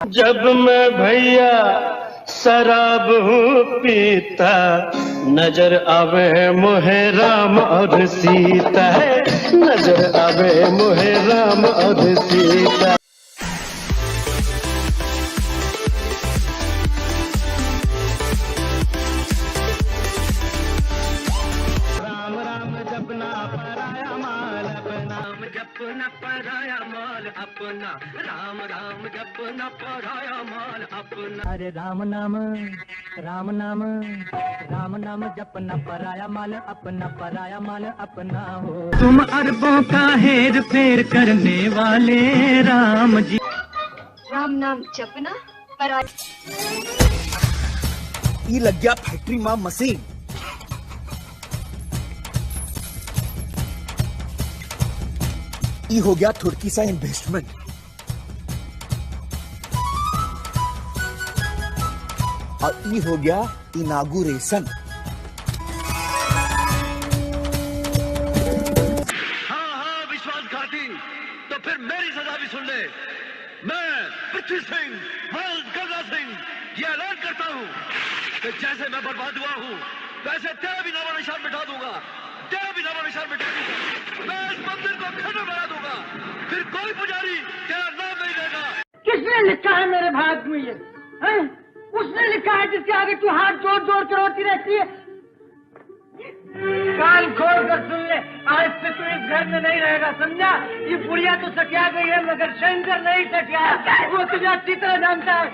जब मैं भैया शराब हूँ पीता, नजर आवे मोहे राम और सीता है, नजर आवे मोहे राम और सीता। राम राम जपना पराया माल अपना, जपना पराया माल अपना, राम राम जपना पराया माल अपना। अरे राम नाम राम नाम राम नाम जपना पराया माल अपना, पराया माल अपना हो। तुम अरबों का हेर फेर करने वाले राम जी। राम नाम जपना पराया। ये लग गया फैक्ट्री मां मशीन। ये हो गया थोड़ी सा इन्वेस्टमेंट। और ये हो गया इनागुरेशन। हाँ विश्वासघाती, तो फिर मेरी सजा भी सुन ले। मैं पृथ्वी सिंह वर्ल्ड गंगा सिंह ये ऐलान करता हूँ कि जैसे मैं बर्बाद हुआ हूँ वैसे तेरा भी नामो निशान मिटा दूंगा, तेरा भी नामो निशान मिटा दूंगा। मैं इस मंदिर को खंडर बना दूंगा, फिर कोई पुजारी तेरा नाम नहीं लेगा। किसने लिखा है मेरे भाग में ये है? उसने लिखा है जिसके आगे तू हाथ जोड़ जोड़ कर रोती रहती है। कान खोल कर सुन ले, आज से तू इस घर में नहीं रहेगा, समझा? ये बुढ़िया तो सटिया गई है मगर शंकर नहीं सटिया, वो तुझे अच्छी तरह जानता है।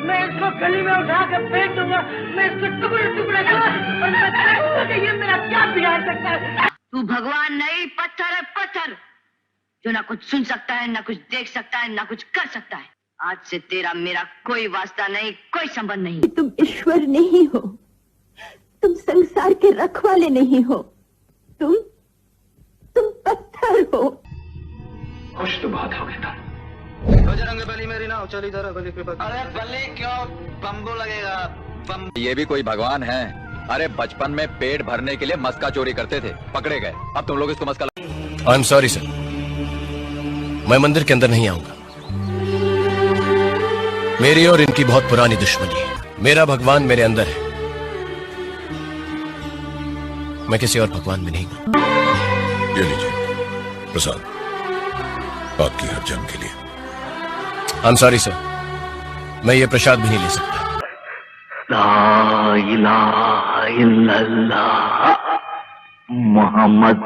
मैं इसको गली में उठा कर फेंक दूंगा, मैं इसको टुकड़े टुकड़े दूंगा और मैं देखूंगा कि ये मेरा क्या बिगाड़ सकता है। तू भगवान नहीं, पत्थर है पत्थर, जो ना कुछ सुन सकता है, ना कुछ देख सकता है, ना कुछ कर सकता है। आज से तेरा मेरा कोई वास्ता नहीं, कोई संबंध नहीं। तुम ईश्वर नहीं हो, तुम संसार के रखवाले नहीं हो, तुम पत्थर हो। खुश तो बात हो गई था। बजरंग बली मेरी नाव चली जरा बली के बाद। अरे बली क्यों, बम्बू लगेगा बम। ये भी कोई भगवान है? अरे बचपन में पेट भरने के लिए मस्का चोरी करते थे, पकड़े गए, अब तुम लोग इसको मस्का। आई एम सॉरी सर, मैं मंदिर के अंदर नहीं आऊंगा। मेरी और इनकी बहुत पुरानी दुश्मनी है। मेरा भगवान मेरे अंदर है, मैं किसी और भगवान में नहीं हूं। ये लीजिए प्रसाद, आपकी हर जन्म के लिए। आई एम सॉरी सर, मैं ये प्रसाद भी नहीं ले सकता। ला इलाहा इल्लल्लाह मोहम्मद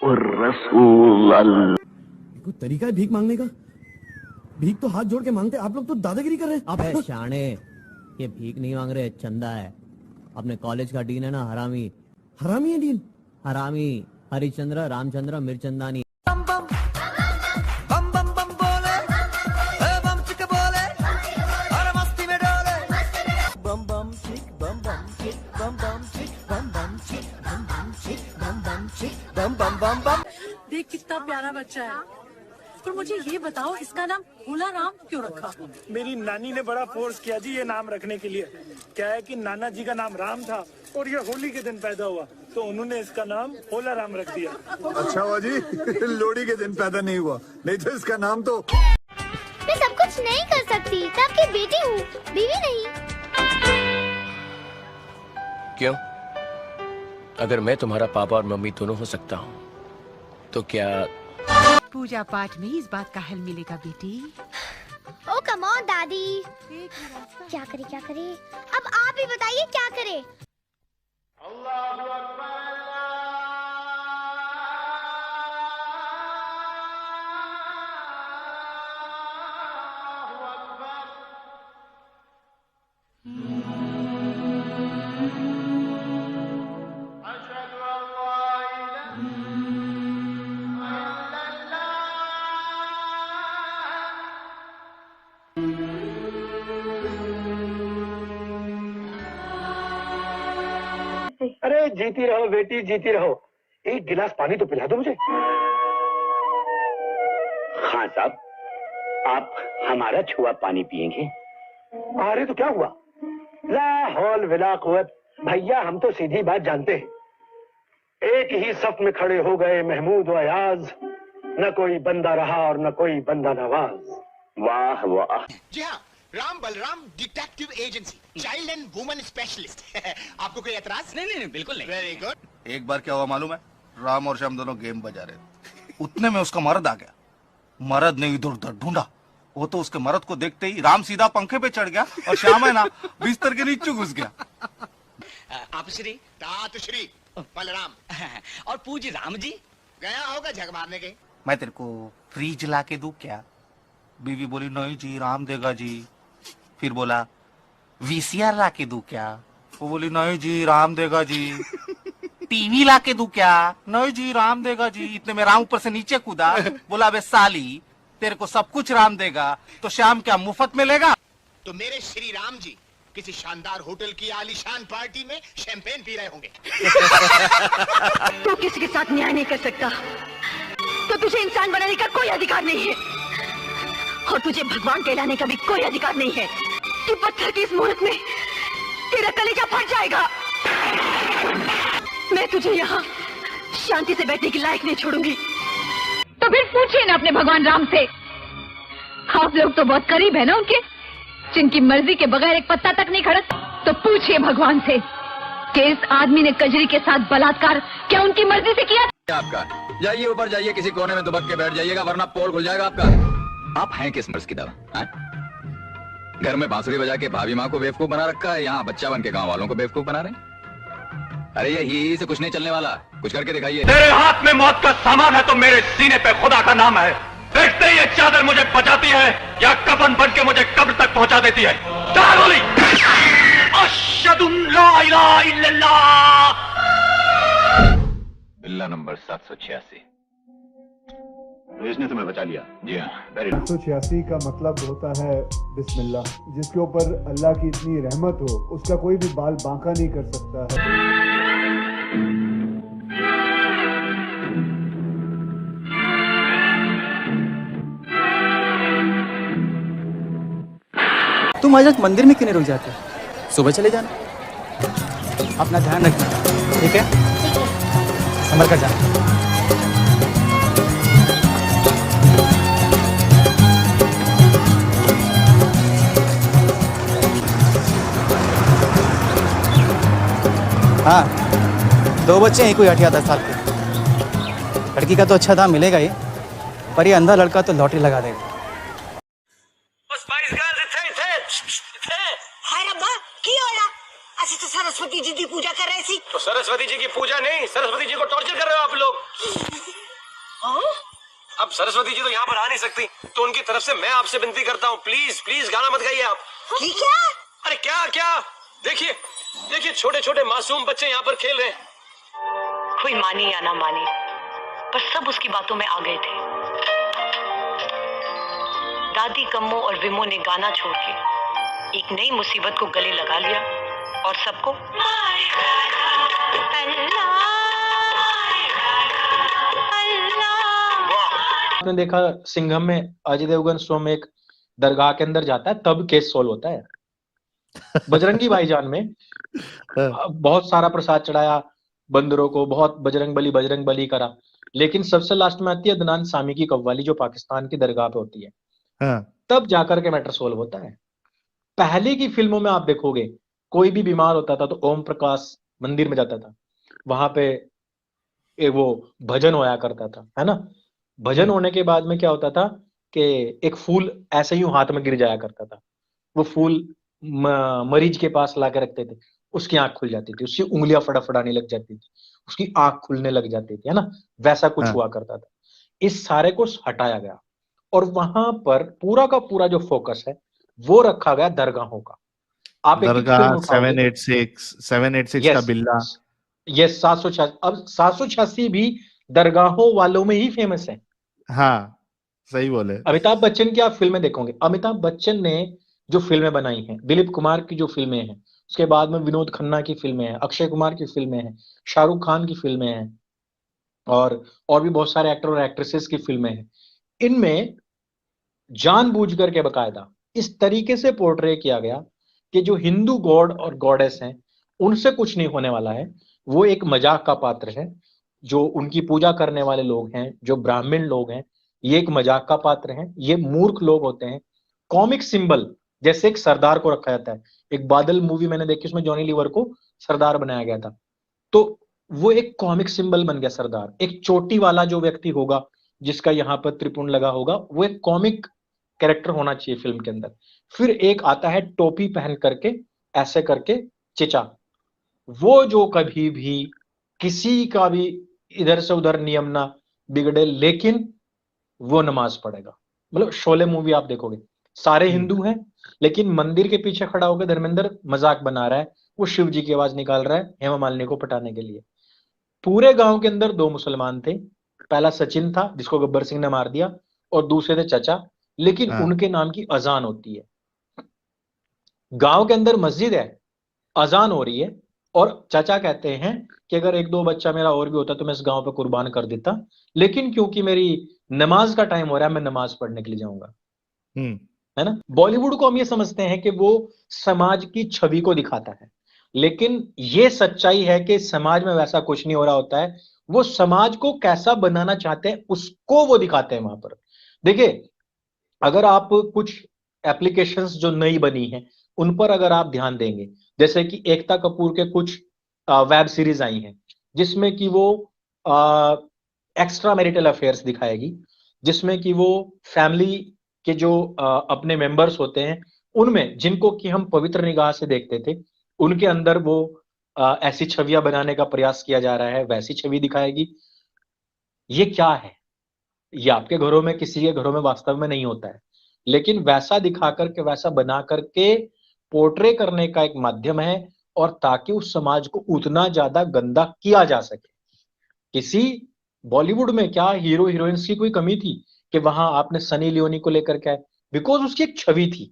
और रसूल अल्लाह। कोई तरीका है भीख मांगने का? भीख तो हाथ जोड़ के मांगते, आप लोग तो दादागिरी कर रहे हैं। अब शाणे, ये भीख नहीं मांग रहे, चंदा है। अपने कॉलेज का डीन है ना हरामी। हरामी है डीन? हरामी हरिचंद्र रामचंद्र मिर्चंदानी। बम बम बम बम बम बोले, बम चिक बोले, अरे मस्ती में डोले। बम बम चिक बम बम चिक बम बम चिक बम बम चिक बम बम चिक बम बम चिक बम बम बम बम। देख कितना प्यारा बच्चा है, पर मुझे ये बताओ इसका नाम भोला राम क्यों रखा? मेरी नानी ने बड़ा फोर्स किया जी ये नाम रखने के लिए। क्या है कि नाना जी का नाम राम था और ये होली के दिन पैदा हुआ, तो उन्होंने इसका नाम भोला राम रख दिया। अच्छा हुआ जी लोहड़ी के दिन पैदा नहीं हुआ, नहीं तो इसका नाम तो। मैं सब कुछ नहीं कर सकती, मैं आपकी बेटी हूँ, बीवी नहीं। क्यों? अगर मैं तुम्हारा पापा और मम्मी दोनों हो सकता हूँ तो क्या पूजा पाठ में इस बात का हल मिलेगा बेटी? ओ कम ऑन दादी, क्या करे? अब आप ही बताइए क्या करे? अरे जीती रहो बेटी, जीती रहो। एक गिलास पानी तो पिला दो मुझे। हाँ साहब, आप हमारा छुआ पानी पियेंगे? अरे तो क्या हुआ? ला हौल विला कुव्वत, भैया हम तो सीधी बात जानते हैं। एक ही सफ में खड़े हो गए महमूद व अयाज, न कोई बंदा रहा और न कोई बंदा नवाज। वाह वाह। जी हाँ, Ram Balram detective agency, child and women specialist. आपको कोई एतराज? नहीं, बिल्कुल नहीं। Very good. एक बार क्या हुआ मालूम है? राम और श्याम दोनों गेम बजा रहे थे, उतने में उसका मर्द आ गया। मर्द ने इधर उधर ढूंढा, वो तो उसके मर्द को देखते ही राम सीधा पंखे पे चढ़ गया और श्याम है ना बिस्तर के नीचे घुस गया। आप श्री तात श्री बलराम और पूज्य राम जी गया होगा झक मारने के। मैं तेरे को फ्रिज ला के दूं क्या? बीवी बोली नहीं जी राम देगा जी। फिर बोला वीसीआर ला के दूं क्या? वो बोली नहीं जी राम देगा जी। टीवी ला के दूं क्या? नहीं जी राम देगा जी। इतने में राम ऊपर से नीचे कूदा, बोला अबे साली तेरे को सब कुछ राम देगा तो श्याम क्या मुफ्त में लेगा? तो मेरे श्री राम जी किसी शानदार होटल की आलीशान पार्टी में शैंपेन पी रहे होंगे। तू किसी के साथ न्याय नहीं कर सकता, तो तुझे इंसान बनाने का कोई अधिकार नहीं है, और तुझे भगवान कहलाने का भी कोई अधिकार नहीं है। कि पत्थर की इस मुहूर्त में तेरा कलेजा फट जाएगा। मैं तुझे यहाँ शांति से बैठने की लायक नहीं छोड़ूंगी। तो फिर पूछिए ना अपने भगवान राम से। आप लोग तो बहुत करीब है ना उनके, जिनकी मर्जी के बगैर एक पत्ता तक नहीं खड़क। तो पूछिए भगवान से कि इस आदमी ने कजरी के साथ बलात्कार क्या उनकी मर्जी से किया? आपका जाइए ऊपर जाइए, किसी कोने में दुबक के बैठ जाइएगा, वरना पोल खुल जाएगा आपका। आप हैं किस मर्ज की दवा? घर में बांसुरी बजा के भाभी माँ को बेवकूफ बना रखा है, यहाँ बच्चा बन के गाँव वालों को बेवकूफ बना रहे हैं। अरे ये ही से कुछ नहीं चलने वाला, कुछ करके दिखाइए। तेरे हाथ में मौत का सामान है तो मेरे सीने पे खुदा का नाम है। देखते ही ये चादर मुझे बचाती है या कफन बन के मुझे कब्र तक पहुंचा देती है। चार बोली अशहदु ला इलाहा इल्लल्लाह। बिल्ला नंबर 786। इसने तुम्हें बचा लिया। जी हाँ, वेरी गुड। 786 का मतलब होता है बिस्मिल्लाह। जिसके ऊपर अल्लाह की इतनी रहमत हो उसका कोई भी बाल बांका नहीं कर सकता है। तुम आज मंदिर में क्यों नहीं रुक जाते? सुबह चले जाना। अपना ध्यान रखना, ठीक है? संभल कर जाना। हाँ, 2 बच्चे हैं, कोई 8 या 10 साल के। लड़की का तो अच्छा दाम मिलेगा ही, पर ये अंधा लड़का तो लॉटरी लगा देगा। तो सरस्वती जी की पूजा कर रहे थी। तो सरस्वती जी की पूजा नहीं, सरस्वती जी को टॉर्चर कर रहे हो आप लोग। अब सरस्वती जी तो यहाँ पर आ नहीं सकती, तो उनकी तरफ से मैं आपसे विनती करता हूँ, प्लीज प्लीज गाना मत गाइए आप। ठीक है? अरे क्या क्या, देखिए देखिए छोटे छोटे मासूम बच्चे यहाँ पर खेल रहे हैं। कोई मानी या ना मानी, पर सब उसकी बातों में आ गए थे। दादी कम्मो और विमो ने गाना छोड़ के एक नई मुसीबत को गले लगा लिया और सबको आपने देखा सिंघम में अजय देवगन स्वयं एक दरगाह के अंदर जाता है, तब केस सोल्व होता है। बजरंगी भाईजान में बहुत सारा प्रसाद चढ़ाया बंदरों को, बहुत बजरंग बली करा, लेकिन सबसे लास्ट में आती है अदनान सामी की कव्वाली जो पाकिस्तान की दरगाह पे होती है। तब जाकर के मैटर सोल्व होता है। पहले की फिल्मों में आप देखोगे कोई भी बीमार होता था तो ओम प्रकाश मंदिर में जाता था, वहां पे वो भजन होया करता था, है ना। भजन होने के बाद में क्या होता था कि एक फूल ऐसे ही हाथ में गिर जाया करता था, वो फूल मरीज के पास ला के रखते थे, उसकी आंख खुल जाती थी, उसकी उंगलियां फड़फड़ाने लग जाती थी, उसकी आंख खुलने लग जाती थी, है ना। वैसा कुछ हुआ करता था। इस सारे को हटाया गया और वहां पर पूरा का पूरा जो फोकस है वो रखा गया दरगाहों का। आप दरगाह 786 का बिल्ला, ये 786, अब 786 भी दरगाहों वालों में ही फेमस है। हाँ सही बोले। अमिताभ बच्चन की आप फिल्में देखोगे, अमिताभ बच्चन ने जो फिल्में बनाई हैं, दिलीप कुमार की जो फिल्में हैं, उसके बाद में विनोद खन्ना की फिल्में हैं, अक्षय कुमार की फिल्में हैं, शाहरुख खान की फिल्में हैं, और भी बहुत सारे एक्टर और एक्ट्रेसेस की फिल्में हैं। इनमें जानबूझकर के बकायदा इस तरीके से पोर्ट्रे किया गया कि जो हिंदू गॉड और गॉडेस हैं उनसे कुछ नहीं होने वाला है, वो एक मजाक का पात्र है। जो उनकी पूजा करने वाले लोग हैं, जो ब्राह्मण लोग हैं, ये एक मजाक का पात्र हैं, ये मूर्ख लोग होते हैं, कॉमिक सिंबल जैसे एक सरदार को रखा जाता है। एक बादल मूवी मैंने देखी, उसमें जॉनी लीवर को सरदार बनाया गया था, तो वो एक कॉमिक सिंबल बन गया सरदार। एक चोटी वाला जो व्यक्ति होगा जिसका यहाँ पर त्रिपुंड लगा होगा, वो एक कॉमिक कैरेक्टर होना चाहिए फिल्म के अंदर। फिर एक आता है टोपी पहन करके ऐसे करके चेचा, वो जो कभी भी किसी का भी इधर से उधर नियम ना बिगड़े, लेकिन वो नमाज पढ़ेगा। मतलब शोले मूवी आप देखोगे, सारे हिंदू हैं लेकिन मंदिर के पीछे खड़ा होकर धर्मेंद्र मजाक बना रहा है, वो शिव जी की आवाज निकाल रहा है हेमा मालिनी को पटाने के लिए। पूरे गांव के अंदर 2 मुसलमान थे, पहला सचिन था जिसको गब्बर सिंह ने मार दिया, और दूसरे थे चचा, लेकिन उनके नाम की अजान होती है। गांव के अंदर मस्जिद है, अजान हो रही है, और चाचा कहते हैं कि अगर 1-2 बच्चा मेरा और भी होता तो मैं इस गांव पे कुर्बान कर देता, लेकिन क्योंकि मेरी नमाज का टाइम हो रहा है मैं नमाज पढ़ने के लिए जाऊंगा। है ना। बॉलीवुड को हम ये समझते हैं कि वो समाज की छवि को दिखाता है, लेकिन ये सच्चाई है कि समाज में वैसा कुछ नहीं हो रहा होता है। वो समाज को कैसा बनाना चाहते हैं उसको वो दिखाते हैं वहां पर। देखिए, अगर आप कुछ एप्लीकेशंस जो नई बनी हैं उन पर अगर आप ध्यान देंगे, जैसे कि एकता कपूर के कुछ वेब सीरीज आई हैं जिसमें कि वो एक्स्ट्रा मैरिटल अफेयर्स दिखाएगी, जिसमें कि वो फैमिली के जो अपने मेंबर्स होते हैं उनमें जिनको कि हम पवित्र निगाह से देखते थे, उनके अंदर वो ऐसी छवियां बनाने का प्रयास किया जा रहा है, वैसी छवि दिखाएगी। ये क्या है? ये आपके घरों में, किसी के घरों में वास्तव में नहीं होता है, लेकिन वैसा दिखा करके, वैसा बना करके पोर्ट्रे करने का एक माध्यम है, और ताकि उस समाज को उतना ज्यादा गंदा किया जा सके। किसी बॉलीवुड में क्या हीरो हीरोइंस की कोई कमी थी कि वहां आपने सनी लियोनी को लेकर के आए? बिकॉज उसकी एक छवि थी,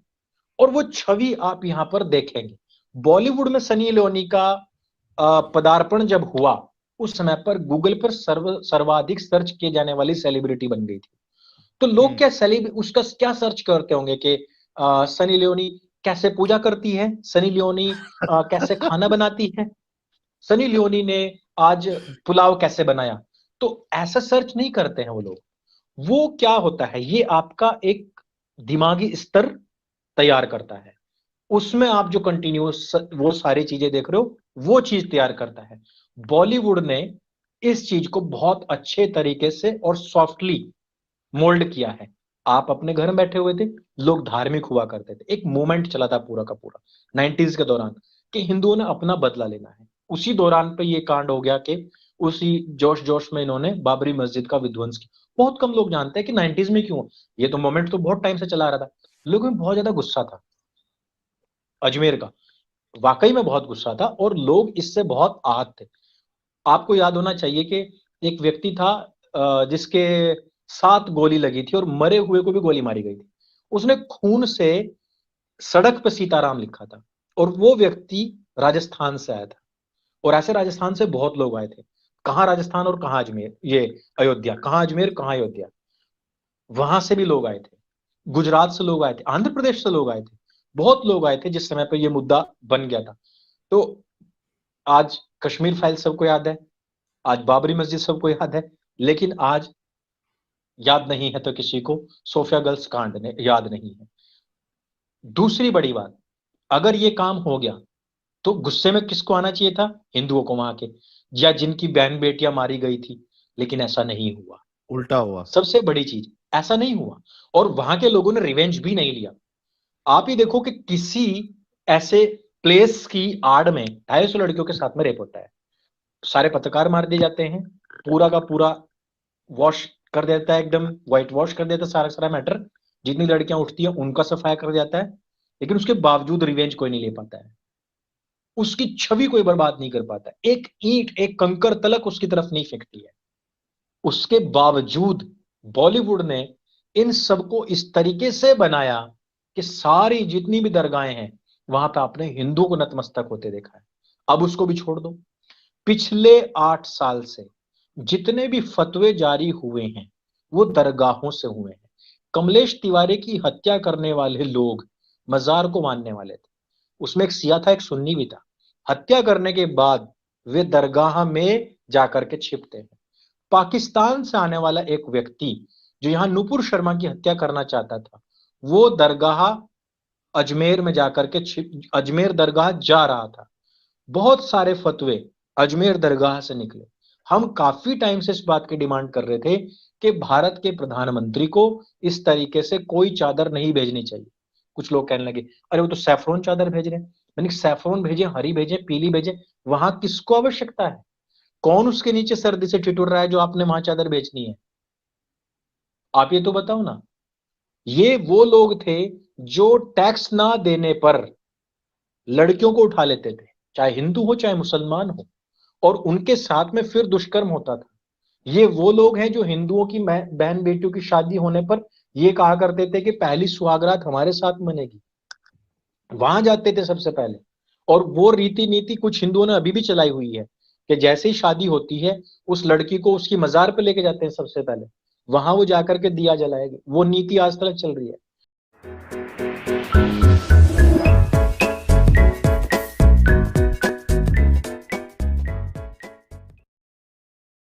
और वो छवि आप यहां पर देखेंगे। बॉलीवुड में सनी लियोनी का पदार्पण जब हुआ, उस समय पर गूगल पर सर्वाधिक सर्च किए जाने वाली सेलिब्रिटी बन गई थी। तो लोग क्या उसका क्या सर्च करते होंगे कि सनी लियोनी कैसे पूजा करती है, सनी लियोनी कैसे खाना बनाती है, सनी लियोनी ने आज पुलाव कैसे बनाया। तो ऐसा सर्च नहीं करते हैं वो लोग। वो क्या होता है, ये आपका एक दिमागी स्तर तैयार करता है, उसमें आप जो कंटिन्यूस वो सारी चीजें देख रहे हो वो चीज तैयार करता है। बॉलीवुड ने इस चीज को बहुत अच्छे तरीके से और सॉफ्टली मोल्ड किया है। आप अपने घर में बैठे हुए थे, लोग धार्मिक हुआ करते थे, एक मूवमेंट चला था पूरा का पूरा 90s के दौरान कि हिंदुओं ने अपना बदला लेना है। उसी दौरान पे ये कांड हो गया कि उसी जोश जोश में इन्होंने बाबरी मस्जिद का विध्वंस किया। बहुत कम लोग जानते हैं कि 90s में क्यों, ये तो मोमेंट तो बहुत टाइम से चला रहा था, लोगों में बहुत ज्यादा गुस्सा था अजमेर का, वाकई में बहुत गुस्सा था, और लोग इससे बहुत आहत थे। आपको याद होना चाहिए कि एक व्यक्ति था जिसके 7 गोली लगी थी और मरे हुए को भी गोली मारी गई थी। उसने खून से सड़क पे सीताराम लिखा था, और वो व्यक्ति राजस्थान से आया था, और ऐसे राजस्थान से बहुत लोग आए थे। कहाँ राजस्थान और कहाँ अजमेर, ये अयोध्या, कहाँ अजमेर कहाँ अयोध्या, वहां से भी लोग आए थे, गुजरात से लोग आए थे, आंध्र प्रदेश से लोग आए थे, बहुत लोग आए थे जिस समय पर यह मुद्दा बन गया था। तो आज कश्मीर फाइल सबको याद है, आज बाबरी मस्जिद सबको याद है, लेकिन आज याद नहीं है तो किसी को सोफिया गर्ल्स कांड ने याद नहीं है। दूसरी बड़ी बात, अगर ये काम हो गया तो गुस्से में किसको आना चाहिए था? हिंदुओं को, वहां के, या जिनकी बहन बेटियां मारी गई थी, लेकिन ऐसा नहीं हुआ, उल्टा हुआ। सबसे बड़ी चीज, ऐसा नहीं हुआ, और वहां के लोगों ने रिवेंज भी नहीं लिया। आप ही देखो कि किसी ऐसे प्लेस की आड़ में 250 लड़कियों के साथ में रेप होता है, सारे पत्रकार मार दिए जाते हैं, पूरा का पूरा वॉश कर देता है, एकदम व्हाइट वॉश कर देता है सारा मैटर, जितनी लड़कियां उठती हैं उनका सफाया कर जाता है, लेकिन उसके बावजूद रिवेंज कोई नहीं ले पाता है, उसकी छवि कोई बर्बाद नहीं कर पाता, एक ईंट एक कंकर तलक उसकी तरफ नहीं फेंकती है। उसके बावजूद बॉलीवुड ने इन सबको इस तरीके से बनाया कि सारी जितनी भी दरगाहें हैं वहां पे आपने हिंदू को नतमस्तक होते देखा है। अब उसको भी छोड़ दो, पिछले 8 साल से जितने भी फतवे जारी हुए हैं वो दरगाहों से हुए हैं। कमलेश तिवारी की हत्या करने वाले लोग मजार को मानने वाले थे, उसमें एक सिया था एक सुन्नी भी था। हत्या करने के बाद वे दरगाह में जाकर के छिपते हैं। पाकिस्तान से आने वाला एक व्यक्ति जो यहाँ नुपुर शर्मा की हत्या करना चाहता था, वो दरगाह अजमेर में जाकर के अजमेर दरगाह जा रहा था। बहुत सारे फतवे अजमेर दरगाह से निकले। हम काफी टाइम से इस बात की डिमांड कर रहे थे कि भारत के प्रधानमंत्री को इस तरीके से कोई चादर नहीं भेजनी चाहिए। कुछ लोग कहने लगे अरे वो तो सैफरोन चादर भेज रहे हैं। मैंने सैफरोन भेजे, हरी भेजे, पीली भेजे, वहां किसको आवश्यकता है? कौन उसके नीचे सर्दी से ठिठुर रहा है जो आपने वहां चादर बेचनी है? आप ये तो बताओ ना। ये वो लोग थे जो टैक्स ना देने पर लड़कियों को उठा लेते थे, चाहे हिंदू हो चाहे मुसलमान हो, और उनके साथ में फिर दुष्कर्म होता था। ये वो लोग हैं जो हिंदुओं की बहन बेटियों की शादी होने पर ये कहा करते थे कि पहली सुहागरात हमारे साथ मनेगी, वहां जाते थे सबसे पहले। और वो रीति नीति कुछ हिंदुओं ने अभी भी चलाई हुई है कि जैसे ही शादी होती है उस लड़की को उसकी मजार पे लेके जाते हैं सबसे पहले, वहां वो जाकर के दिया जलाएगी। वो नीति आज तक चल रही है।